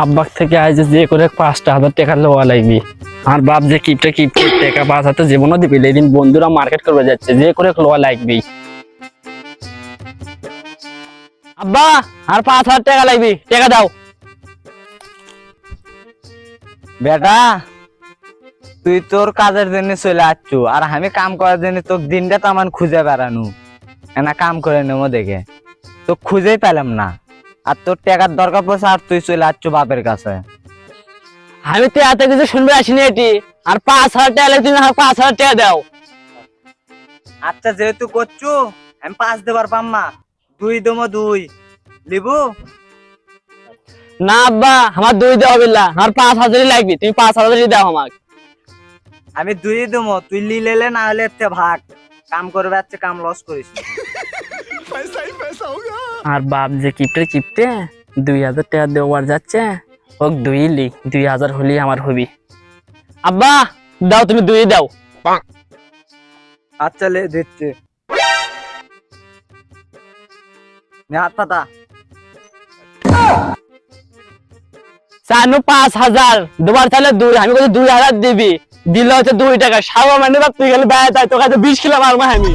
আব্বাক থেকে আজ যে করে 5,000 টাকা লওয়া লাগবে। আর বাপ যে কিপটা টাকা 5,000 জীবনও দিবি। এদিন বন্ধুরা মার্কেট করবে যাচ্ছে, যে করে লওয়া লাগবেই। আব্বা আর 5,000 টাকা লাগবে, টাকা দাও। বেটা তুই তোর কাজের জন্য চলে আসছ, আর আমি কাম করার জন্য তোর দিনটা তো আমার খুঁজে বেড়ানো না, কাম করে নেবো দেখে তো খুঁজেই পেলাম না। আর তোর টাকার দরকার পড়ছে আর তুই চলে আসছ বাপের কাছে। আমি তো এত কিছু শুনবে আসিনি এটি। আর 5,000 টাকা লাগবে, তুমি 5,000 টাকা দাও। আচ্ছা যেহেতু করছু আমি 5 দেবার পাম্মা, 2 দমো 2 লিবু। না আব্বা, আমার 2 দেওয়া বিল্লা, আমার 5,000 লাগবে, তুমি 5,000 দাও আমাকে। আমি 2 দমো, তুই লিলেলে না হলে এতে ভাগ কাম করবে, আচ্ছা কাম লস করিস। আর বাপ যে কিপটে 2,000 টাকা দেওয়ার যাচ্ছে, ওক 2 লি, 2,000 হলি আমার হবি। আব্বা দাও, তুমি 2 দাও। আচ্ছা লে দিচ্ছে হাত পাতা। চানু 5,000 দুবার চাইলে 2, আমি বলছি 2,000 দিবি, দিলে হচ্ছে 2 টাকা। সাবা মানে বাপ তুই গেলে ব্যয় তাই তোর কাছে 20 কিলো মারবো আমি।